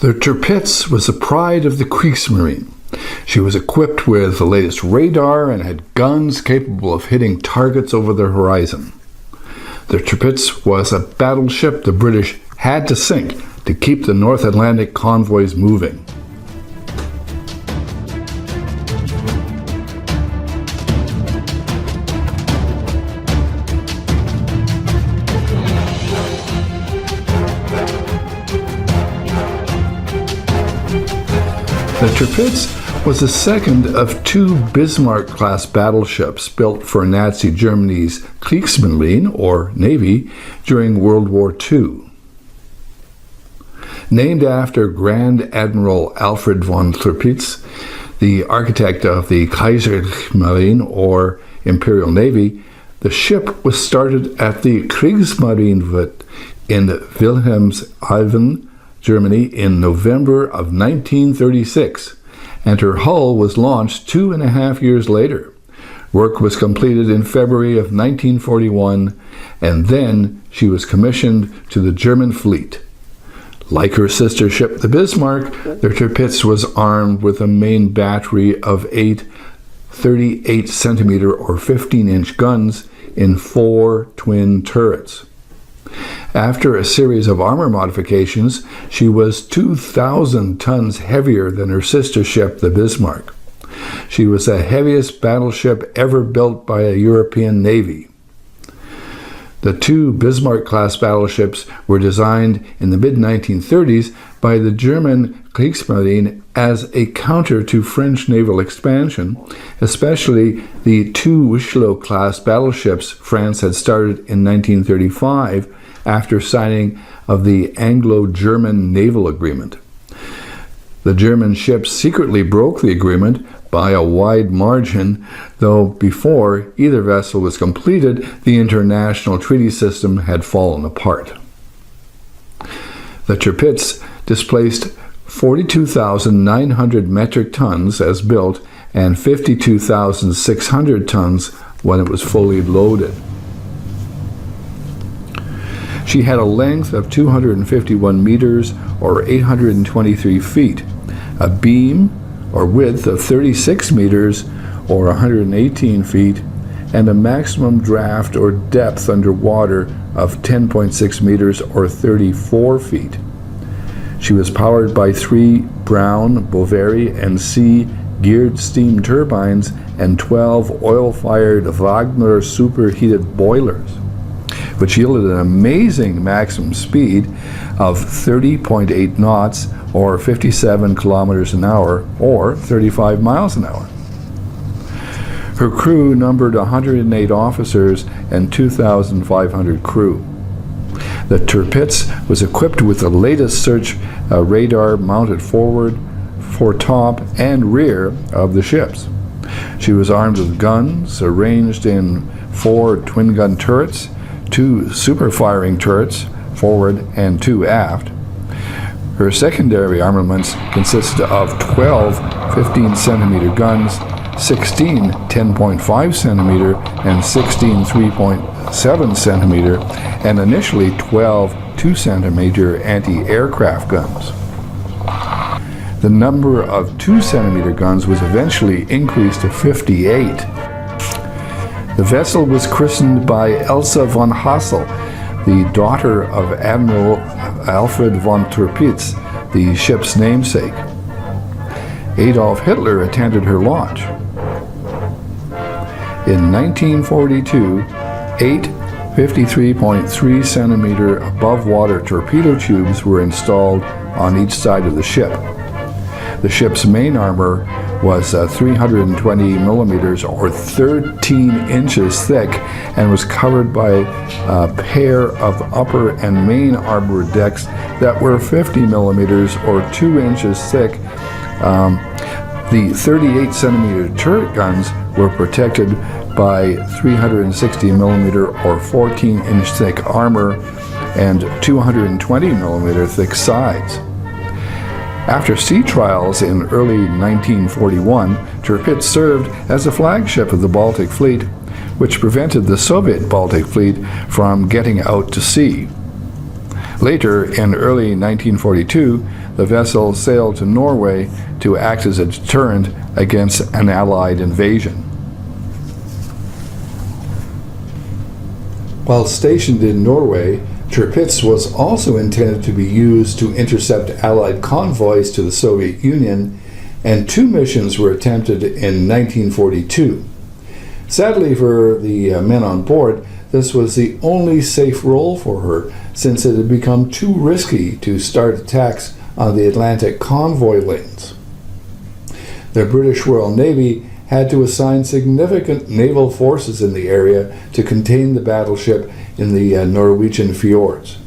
The Tirpitz was the pride of the Kriegsmarine. She was equipped with the latest radar and had guns capable of hitting targets over the horizon. The Tirpitz was a battleship the British had to sink to keep the North Atlantic convoys moving. The Tirpitz was the second of two Bismarck-class battleships built for Nazi Germany's Kriegsmarine, or Navy, during World War II. Named after Grand Admiral Alfred von Tirpitz, the architect of the Kaiserliche Marine, or Imperial Navy, the ship was started at the Kriegsmarine in Wilhelmshaven, Germany in November of 1936, and her hull was launched 2.5 years later. Work was completed in February of 1941, and then she was commissioned to the German fleet. Like her sister ship, the Bismarck, the Tirpitz was armed with a main battery of 8 38-centimeter or 15-inch guns in 4 twin turrets. After a series of armor modifications, she was 2,000 tons heavier than her sister ship, the Bismarck. She was the heaviest battleship ever built by a European navy. The two Bismarck-class battleships were designed in the mid-1930s by the German Kriegsmarine as a counter to French naval expansion, especially the two Wischlow-class battleships France had started in 1935 after signing of the Anglo-German Naval Agreement. The German ships secretly broke the agreement by a wide margin, though before either vessel was completed, the international treaty system had fallen apart. The Tirpitz displaced 42,900 metric tons as built and 52,600 tons when it was fully loaded. She had a length of 251 meters or 823 feet, a beam or width of 36 meters or 118 feet, and a maximum draft or depth underwater of 10.6 meters or 34 feet. She was powered by 3 Brown, Boveri, and C geared steam turbines and 12 oil-fired Wagner superheated boilers, which yielded an amazing maximum speed of 30.8 knots or 57 kilometers an hour or 35 miles an hour. Her crew numbered 108 officers and 2,500 crew. The Tirpitz was equipped with the latest search radar mounted forward, foretop, and rear of the ships. She was armed with guns arranged in 4 twin-gun turrets, 2 super-firing turrets, forward and 2 aft. Her secondary armaments consisted of 12 15-centimeter guns, 16 10.5 centimeter, and 16 3.7 centimeter, and initially 12 2-centimeter anti-aircraft guns. The number of 2-centimeter guns was eventually increased to 58. The vessel was christened by Elsa von Hassel, the daughter of Admiral Alfred von Tirpitz, the ship's namesake. Adolf Hitler attended her launch. In 1942, 8 53.3 centimeter above water torpedo tubes were installed on each side of the ship. The ship's main armor was 320 millimeters or 13 inches thick and was covered by a pair of upper and main armor decks that were 50 millimeters or 2 inches thick. The 38 centimeter turret guns were protected by 360 millimeter or 14 inch thick armor and 220 millimeter thick sides. After sea trials in early 1941, Tirpitz served as a flagship of the Baltic Fleet, which prevented the Soviet Baltic Fleet from getting out to sea. Later, in early 1942, the vessel sailed to Norway to act as a deterrent against an Allied invasion. While stationed in Norway, Tirpitz was also intended to be used to intercept Allied convoys to the Soviet Union, and 2 missions were attempted in 1942. Sadly for the men on board, this was the only safe role for her, since it had become too risky to start attacks on the Atlantic convoy lanes. The British Royal Navy had to assign significant naval forces in the area to contain the battleship in the Norwegian fjords.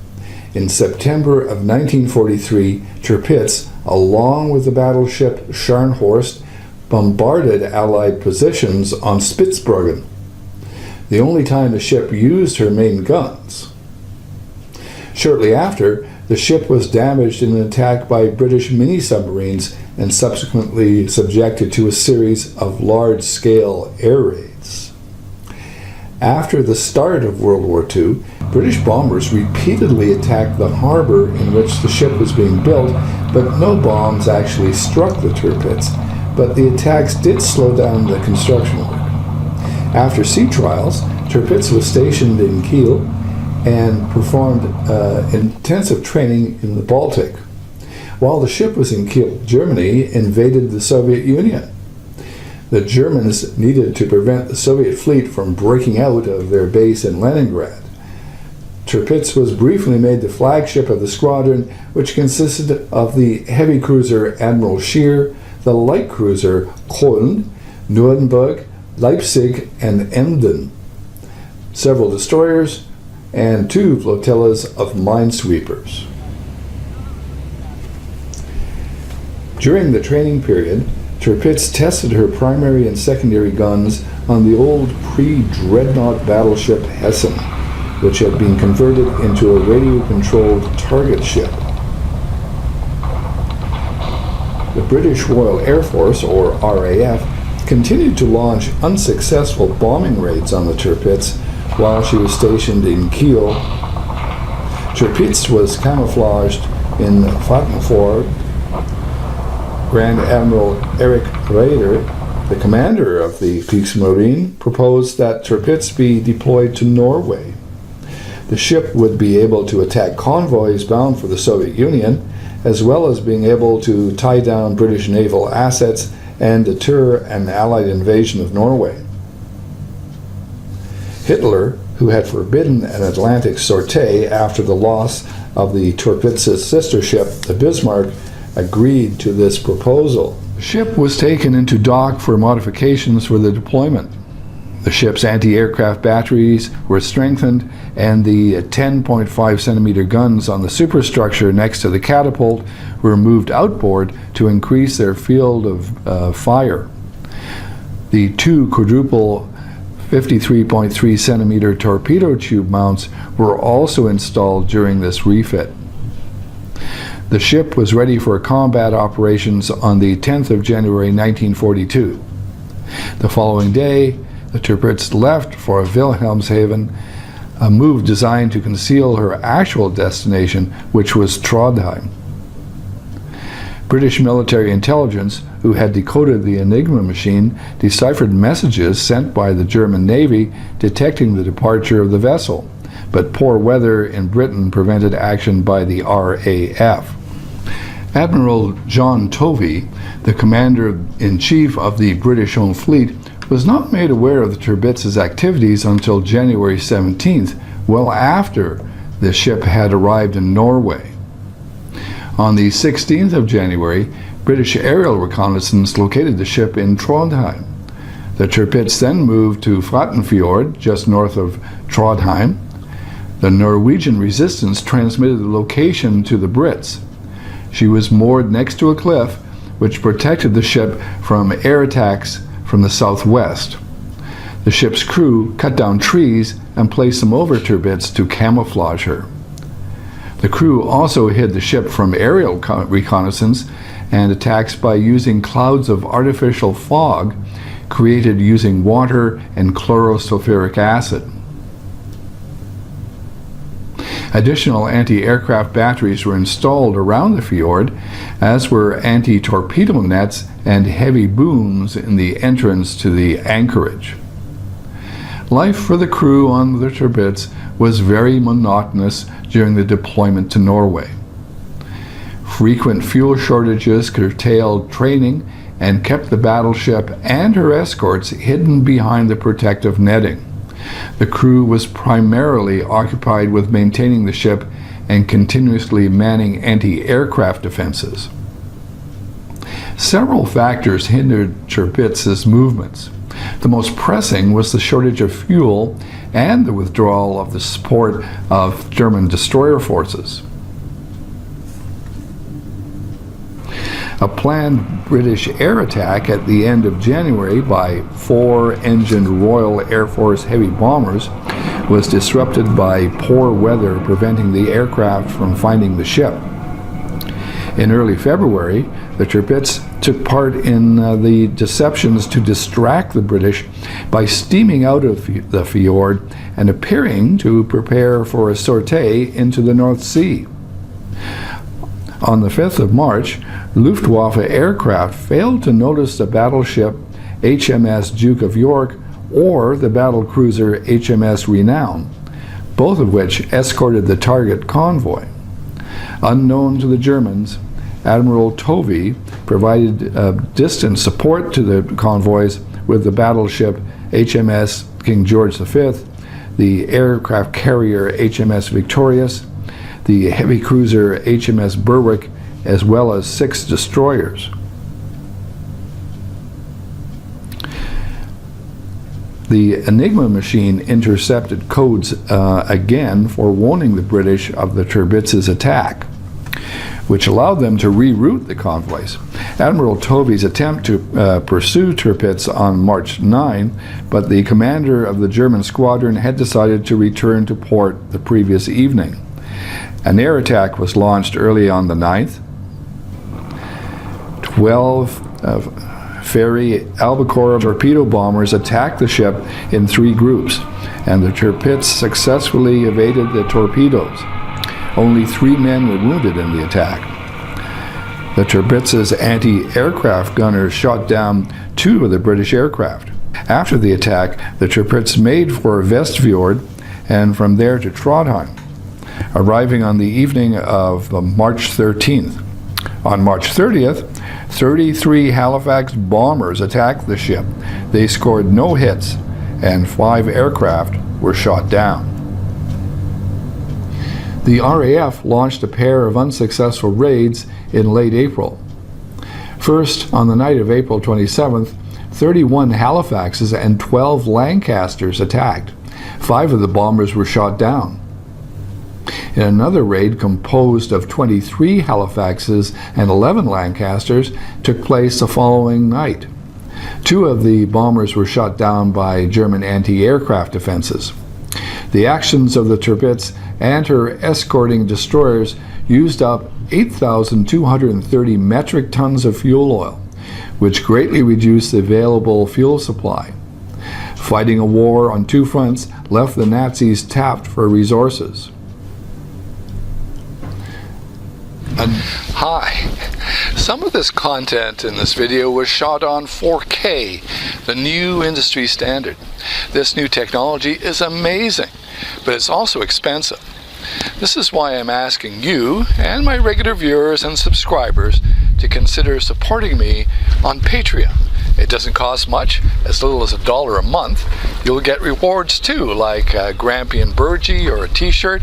In September of 1943, Tirpitz, along with the battleship Scharnhorst, bombarded Allied positions on Spitsbergen, the only time the ship used her main guns. Shortly after, the ship was damaged in an attack by British mini-submarines and subsequently subjected to a series of large-scale air raids. After the start of World War II, British bombers repeatedly attacked the harbor in which the ship was being built, but no bombs actually struck the Tirpitz, but the attacks did slow down the construction work. After sea trials, Tirpitz was stationed in Kiel and performed intensive training in the Baltic. While the ship was in Kiel, Germany invaded the Soviet Union. The Germans needed to prevent the Soviet fleet from breaking out of their base in Leningrad. Tirpitz was briefly made the flagship of the squadron, which consisted of the heavy cruiser Admiral Scheer, the light cruiser Köln, Nuremberg, Leipzig, and Emden, several destroyers, and 2 flotillas of minesweepers. During the training period, Tirpitz tested her primary and secondary guns on the old pre-dreadnought battleship Hessen, which had been converted into a radio-controlled target ship. The British Royal Air Force, or RAF, continued to launch unsuccessful bombing raids on the Tirpitz while she was stationed in Kiel. Tirpitz was camouflaged in Vattenfjord. Grand Admiral Erich Raeder, the commander of the Kriegsmarine, proposed that Tirpitz be deployed to Norway. The ship would be able to attack convoys bound for the Soviet Union, as well as being able to tie down British naval assets and deter an Allied invasion of Norway. Hitler, who had forbidden an Atlantic sortie after the loss of the Tirpitz's sister ship, the Bismark, agreed to this proposal. The ship was taken into dock for modifications for the deployment. The ship's anti-aircraft batteries were strengthened, and the 10.5 centimeter guns on the superstructure next to the catapult were moved outboard to increase their field of fire. The 2 quadruple 53.3 centimeter torpedo tube mounts were also installed during this refit. The ship was ready for combat operations on the 10th of January 1942. The following day, the Tirpitz left for Wilhelmshaven, a move designed to conceal her actual destination, which was Trondheim. British military intelligence, who had decoded the Enigma machine, deciphered messages sent by the German Navy detecting the departure of the vessel, but poor weather in Britain prevented action by the RAF. Admiral John Tovey, the commander-in-chief of the British-owned fleet, was not made aware of the Tirpitz's activities until January 17th, well after the ship had arrived in Norway. On the 16th of January, British aerial reconnaissance located the ship in Trondheim. The Tirpitz then moved to Vattenfjord, just north of Trondheim. The Norwegian resistance transmitted the location to the Brits. She was moored next to a cliff, which protected the ship from air attacks from the southwest. The ship's crew cut down trees and placed them over Tirpitz to camouflage her. The crew also hid the ship from aerial reconnaissance and attacks by using clouds of artificial fog created using water and chlorosulfuric acid. Additional anti-aircraft batteries were installed around the fjord, as were anti-torpedo nets and heavy booms in the entrance to the anchorage. Life for the crew on the Tirpitz was very monotonous during the deployment to Norway. Frequent fuel shortages curtailed training and kept the battleship and her escorts hidden behind the protective netting. The crew was primarily occupied with maintaining the ship and continuously manning anti-aircraft defenses. Several factors hindered Tirpitz's movements. The most pressing was the shortage of fuel and the withdrawal of the support of German destroyer forces. A planned British air attack at the end of January by 4-engined Royal Air Force heavy bombers was disrupted by poor weather, preventing the aircraft from finding the ship. In early February, the Tirpitz took part in the deceptions to distract the British by steaming out of the fjord and appearing to prepare for a sortie into the North Sea. On the 5th of March, Luftwaffe aircraft failed to notice the battleship HMS Duke of York or the battlecruiser HMS Renown, both of which escorted the target convoy. Unknown to the Germans, Admiral Tovey provided distant support to the convoys with the battleship HMS King George V, the aircraft carrier HMS Victorious, the heavy cruiser HMS Berwick, as well as 6 destroyers. The Enigma machine intercepted codes again forewarning the British of the Tirpitz's attack, which allowed them to reroute the convoys. Admiral Tovey's attempt to pursue Tirpitz on March 9, but the commander of the German squadron had decided to return to port the previous evening. An air attack was launched early on the 9th. 12 Fairey Albacore torpedo bombers attacked the ship in 3 groups, and the Tirpitz successfully evaded the torpedoes. Only 3 men were wounded in the attack. The Tirpitz's anti-aircraft gunners shot down 2 of the British aircraft. After the attack, the Tirpitz made for Vestfjord and from there to Trondheim, arriving on the evening of March 13th. On March 30th, 33 Halifax bombers attacked the ship. They scored no hits, and 5 aircraft were shot down. The RAF launched a pair of unsuccessful raids in late April. First, on the night of April 27th, 31 Halifaxes and 12 Lancasters attacked. 5 of the bombers were shot down. In another raid composed of 23 Halifaxes and 11 Lancasters took place the following night. 2 of the bombers were shot down by German anti-aircraft defenses. The actions of the Tirpitz and her escorting destroyers used up 8,230 metric tons of fuel oil, which greatly reduced the available fuel supply. Fighting a war on 2 fronts left the Nazis tapped for resources. Hi. Some of this content in this video was shot on 4K, the new industry standard. This new technology is amazing, but it's also expensive. This is why I'm asking you and my regular viewers and subscribers to consider supporting me on Patreon. It doesn't cost much, as little as $1 a month. You'll get rewards too, like a Grampian Burgee or a t-shirt.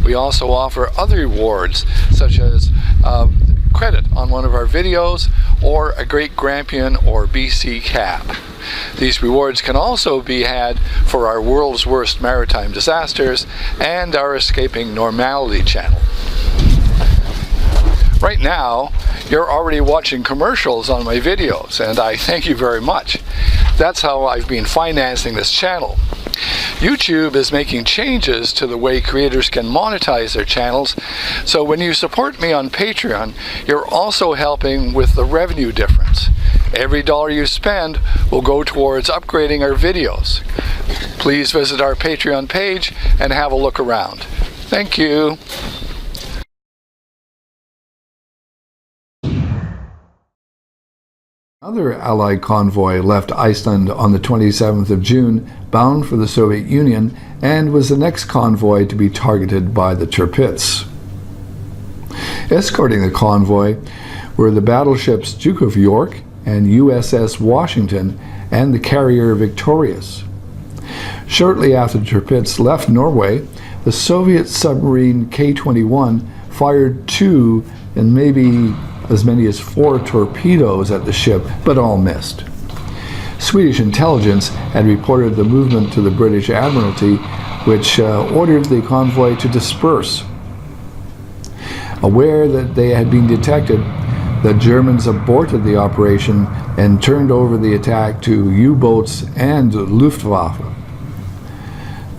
We also offer other rewards, such as credit on one of our videos or a Great Grampian or BC cap. These rewards can also be had for our World's Worst Maritime Disasters and our Escaping Normality channel. Right now, you're already watching commercials on my videos, and I thank you very much. That's how I've been financing this channel. YouTube is making changes to the way creators can monetize their channels, so when you support me on Patreon, you're also helping with the revenue difference. Every dollar you spend will go towards upgrading our videos. Please visit our Patreon page and have a look around. Thank you. Another Allied convoy left Iceland on the 27th of June, bound for the Soviet Union, and was the next convoy to be targeted by the Tirpitz. Escorting the convoy were the battleships Duke of York and USS Washington and the carrier Victorious. Shortly after the Tirpitz left Norway, the Soviet submarine K-21 fired 2 and maybe as many as 4 torpedoes at the ship, but all missed. Swedish intelligence had reported the movement to the British Admiralty, which ordered the convoy to disperse. Aware that they had been detected, the Germans aborted the operation and turned over the attack to U-boats and Luftwaffe.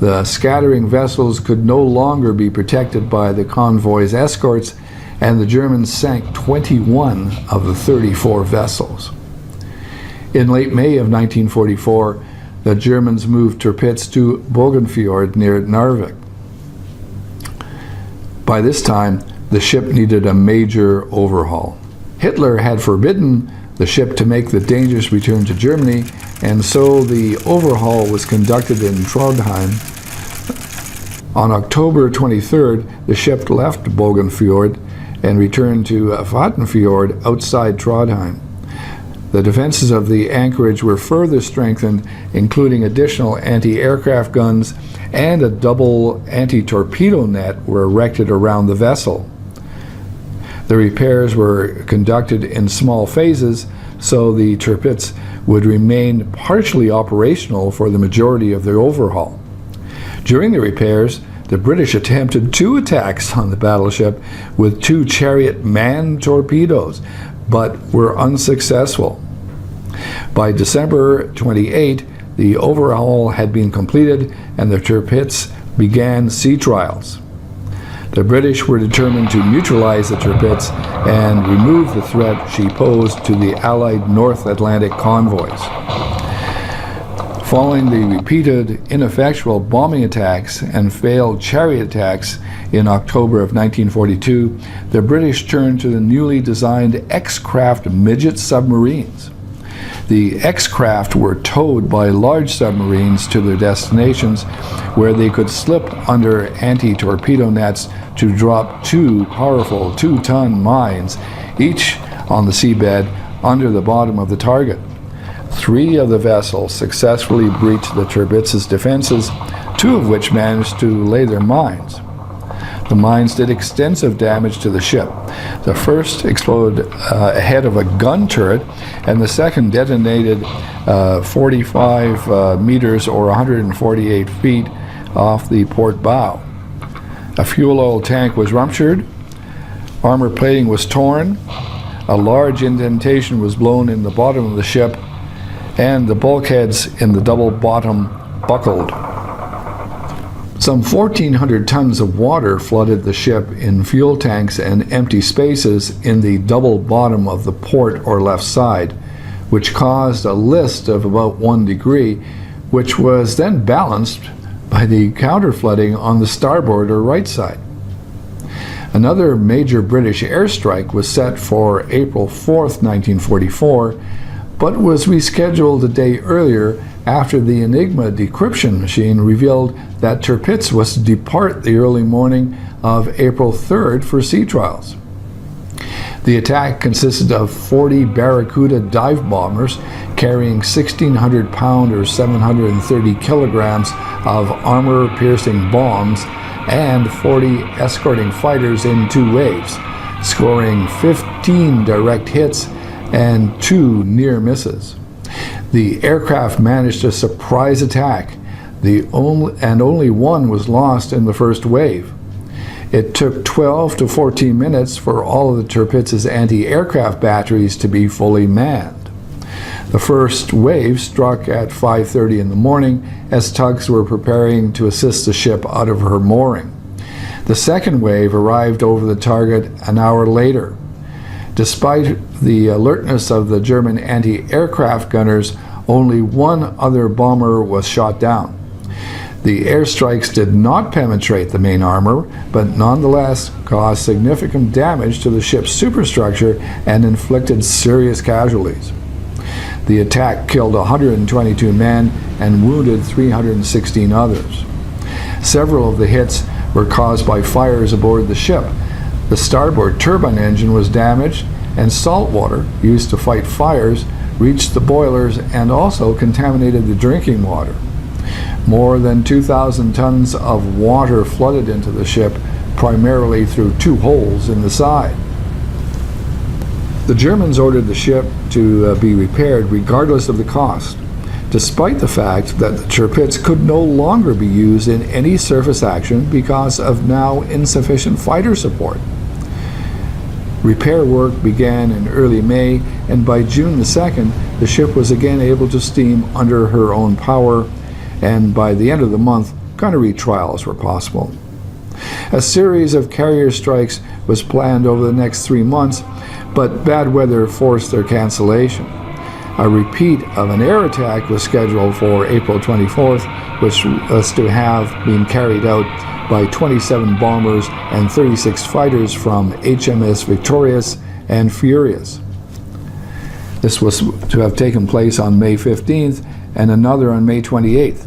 The scattering vessels could no longer be protected by the convoy's escorts, and the Germans sank 21 of the 34 vessels. In late May of 1944, the Germans moved Tirpitz to Bøggenfjord near Narvik. By this time, the ship needed a major overhaul. Hitler had forbidden the ship to make the dangerous return to Germany, and so the overhaul was conducted in Trondheim. On October 23rd, the ship left Bøggenfjord and returned to Vatnfjord outside Trondheim. The defenses of the anchorage were further strengthened, including additional anti-aircraft guns, and a double anti-torpedo net were erected around the vessel. The repairs were conducted in small phases, so the Tirpitz would remain partially operational for the majority of the overhaul. During the repairs, the British attempted 2 attacks on the battleship with 2 Chariot manned torpedoes, but were unsuccessful. By December 28, the overhaul had been completed and the Tirpitz began sea trials. The British were determined to neutralize the Tirpitz and remove the threat she posed to the Allied North Atlantic convoys. Following the repeated ineffectual bombing attacks and failed Chariot attacks in October of 1942, the British turned to the newly designed X-craft midget submarines. The X-craft were towed by large submarines to their destinations, where they could slip under anti-torpedo nets to drop 2 powerful 2-ton mines, each on the seabed under the bottom of the target. 3 of the vessels successfully breached the Tirpitz's defenses, 2 of which managed to lay their mines. The mines did extensive damage to the ship. The first exploded ahead of a gun turret, and the second detonated 45 meters or 148 feet off the port bow. A fuel oil tank was ruptured, armor plating was torn, a large indentation was blown in the bottom of the ship, and the bulkheads in the double bottom buckled. Some 1,400 tons of water flooded the ship in fuel tanks and empty spaces in the double bottom of the port or left side, which caused a list of about 1 degree, which was then balanced by the counter-flooding on the starboard or right side. Another major British airstrike was set for April 4th, 1944, but was rescheduled a day earlier after the Enigma decryption machine revealed that Tirpitz was to depart the early morning of April 3rd for sea trials. The attack consisted of 40 Barracuda dive bombers carrying 1,600-pound or 730 kilograms of armor-piercing bombs and 40 escorting fighters in 2 waves, scoring 15 direct hits and 2 near misses. The aircraft managed a surprise attack. Only 1 was lost in the first wave. It took 12 to 14 minutes for all of the Tirpitz's anti-aircraft batteries to be fully manned. The first wave struck at 5:30 in the morning as tugs were preparing to assist the ship out of her mooring. The second wave arrived over the target an hour later. Despite the alertness of the German anti-aircraft gunners, only 1 other bomber was shot down. The airstrikes did not penetrate the main armor, but nonetheless caused significant damage to the ship's superstructure and inflicted serious casualties. The attack killed 122 men and wounded 316 others. Several of the hits were caused by fires aboard the ship. The starboard turbine engine was damaged, and salt water used to fight fires reached the boilers and also contaminated the drinking water. More than 2,000 tons of water flooded into the ship, primarily through 2 holes in the side. The Germans ordered the ship to be repaired regardless of the cost, despite the fact that the Tirpitz could no longer be used in any surface action because of now insufficient fighter support. Repair work began in early May, and by June the 2nd, the ship was again able to steam under her own power, and by the end of the month, gunnery trials were possible. A series of carrier strikes was planned over the next 3 months, but bad weather forced their cancellation. A repeat of an air attack was scheduled for April 24th, which was to have been carried out by 27 bombers and 36 fighters from HMS Victorious and Furious. This was to have taken place on May 15th and another on May 28th.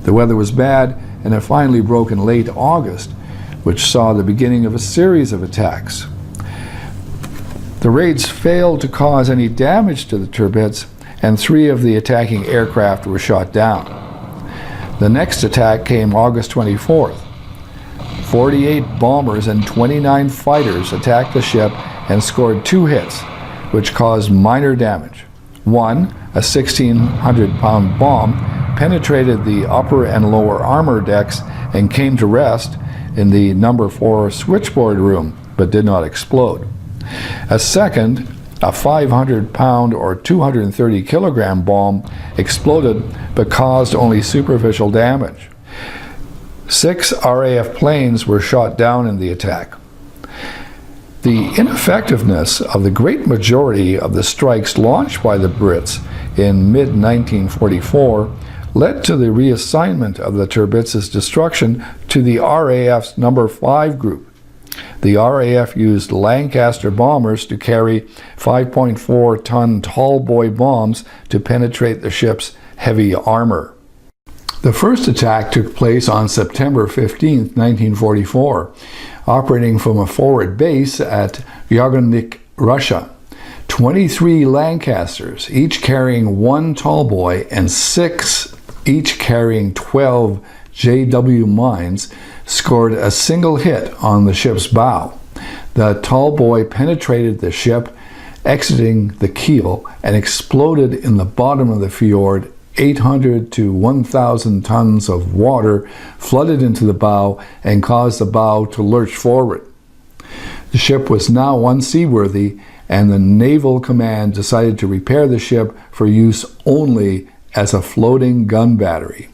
The weather was bad, and it finally broke in late August, which saw the beginning of a series of attacks. The raids failed to cause any damage to the Tirpitz, and 3 of the attacking aircraft were shot down. The next attack came August 24th. 48 bombers and 29 fighters attacked the ship and scored 2 hits, which caused minor damage. One, a 1,600-pound bomb, penetrated the upper and lower armor decks and came to rest in the number 4 switchboard room, but did not explode. A second, a 500-pound or 230-kilogram bomb, exploded but caused only superficial damage. 6 RAF planes were shot down in the attack. The ineffectiveness of the great majority of the strikes launched by the Brits in mid-1944 led to the reassignment of the Tirpitz's destruction to the RAF's number 5 group. The RAF used Lancaster bombers to carry 5.4-ton tall boy bombs to penetrate the ship's heavy armor. The first attack took place on September 15, 1944, operating from a forward base at Yagornik, Russia. 23 Lancasters, each carrying 1 tall boy, and 6 each carrying 12 JW mines, scored a single hit on the ship's bow. The tall boy penetrated the ship, exiting the keel, and exploded in the bottom of the fjord. 800 to 1,000 tons of water flooded into the bow and caused the bow to lurch forward. The ship was now unseaworthy, and the Naval Command decided to repair the ship for use only as a floating gun battery.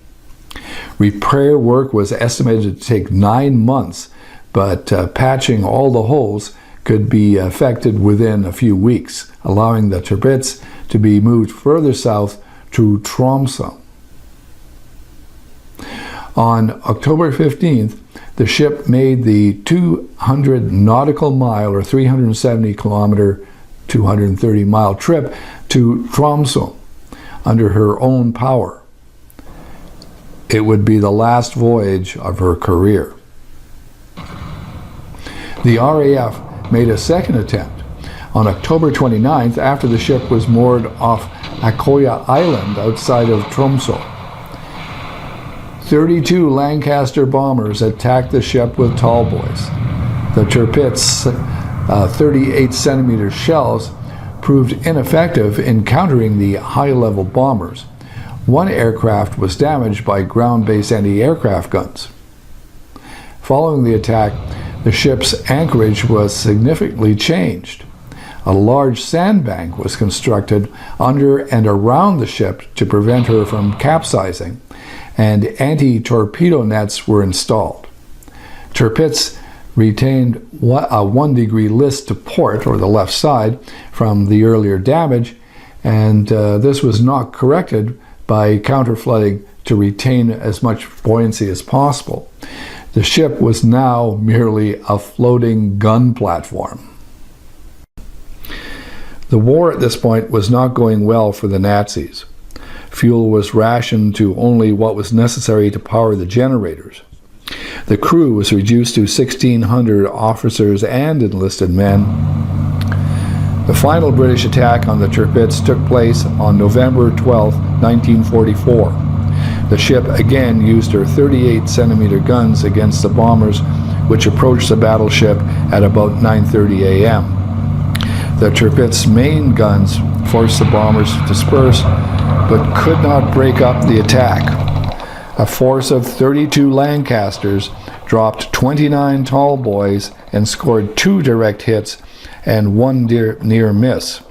Repair work was estimated to take 9 months, but patching all the holes could be effected within a few weeks, allowing the Tirpitz to be moved further south to Tromsø. On October 15th, the ship made the 200 nautical mile or 370 kilometer, 230 mile trip to Tromsø under her own power. It would be the last voyage of her career. The RAF made a second attempt on October 29th after the ship was moored off Akoya Island outside of Tromsø. 32 Lancaster bombers attacked the ship with tall boys. The Tirpitz 38-centimeter shells proved ineffective in countering the high-level bombers. 1 aircraft was damaged by ground-based anti-aircraft guns. Following the attack, the ship's anchorage was significantly changed. A large sandbank was constructed under and around the ship to prevent her from capsizing, and anti-torpedo nets were installed. Tirpitz retained a 1-degree list to port, or the left side, from the earlier damage, and this was not corrected by counterflooding to retain as much buoyancy as possible. The ship was now merely a floating gun platform. The war at this point was not going well for the Nazis. Fuel was rationed to only what was necessary to power the generators. The crew was reduced to 1,600 officers and enlisted men. The final British attack on the Tirpitz took place on November 12, 1944. The ship again used her 38-centimeter guns against the bombers, which approached the battleship at about 9:30 a.m. The Tirpitz main guns forced the bombers to disperse, but could not break up the attack. A force of 32 Lancasters dropped 29 tall boys and scored 2 direct hits and 1 near miss.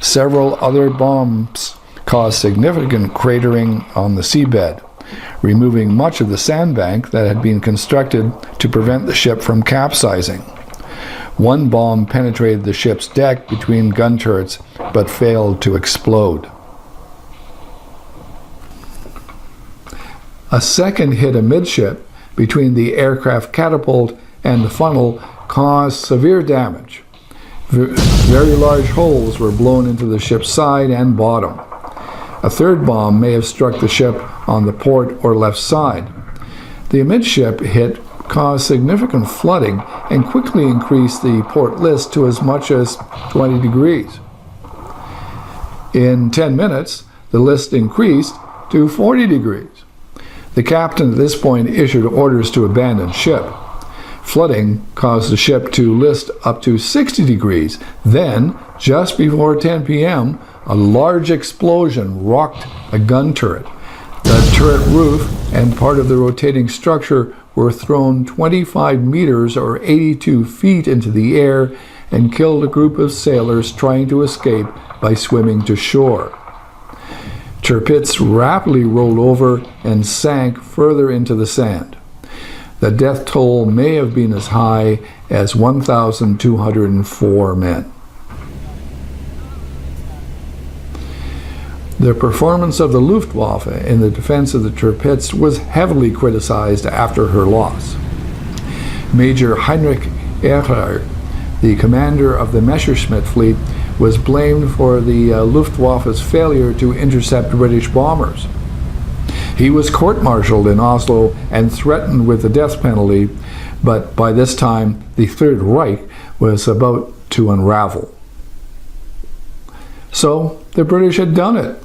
Several other bombs caused significant cratering on the seabed, removing much of the sandbank that had been constructed to prevent the ship from capsizing. 1 bomb penetrated the ship's deck between gun turrets, but failed to explode. A second hit amidship between the aircraft catapult and the funnel caused severe damage. Very large holes were blown into the ship's side and bottom. A third bomb may have struck the ship on the port or left side. The amidship hit caused significant flooding and quickly increased the port list to as much as 20 degrees. In 10 minutes, the list increased to 40 degrees. The captain at this point issued orders to abandon ship. Flooding caused the ship to list up to 60 degrees. Then, just before 10 p.m., a large explosion rocked a gun turret. The turret roof and part of the rotating structure were thrown 25 meters or 82 feet into the air and killed a group of sailors trying to escape by swimming to shore. Tirpitz rapidly rolled over and sank further into the sand. The death toll may have been as high as 1,204 men. The performance of the Luftwaffe in the defense of the Tirpitz was heavily criticized after her loss. Major Heinrich Erhard, the commander of the Messerschmitt fleet, was blamed for the Luftwaffe's failure to intercept British bombers. He was court-martialed in Oslo and threatened with the death penalty, but by this time the Third Reich was about to unravel. So the British had done it.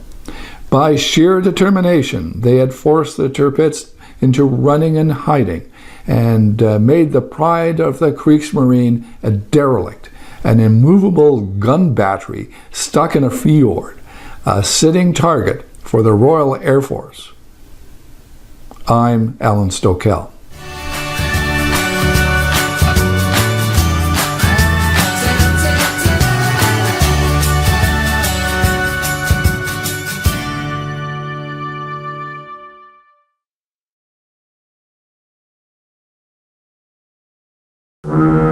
By sheer determination, they had forced the Tirpitz into running and hiding and made the pride of the Kriegsmarine a derelict, an immovable gun battery stuck in a fjord, a sitting target for the Royal Air Force. I'm Alan Stokel. You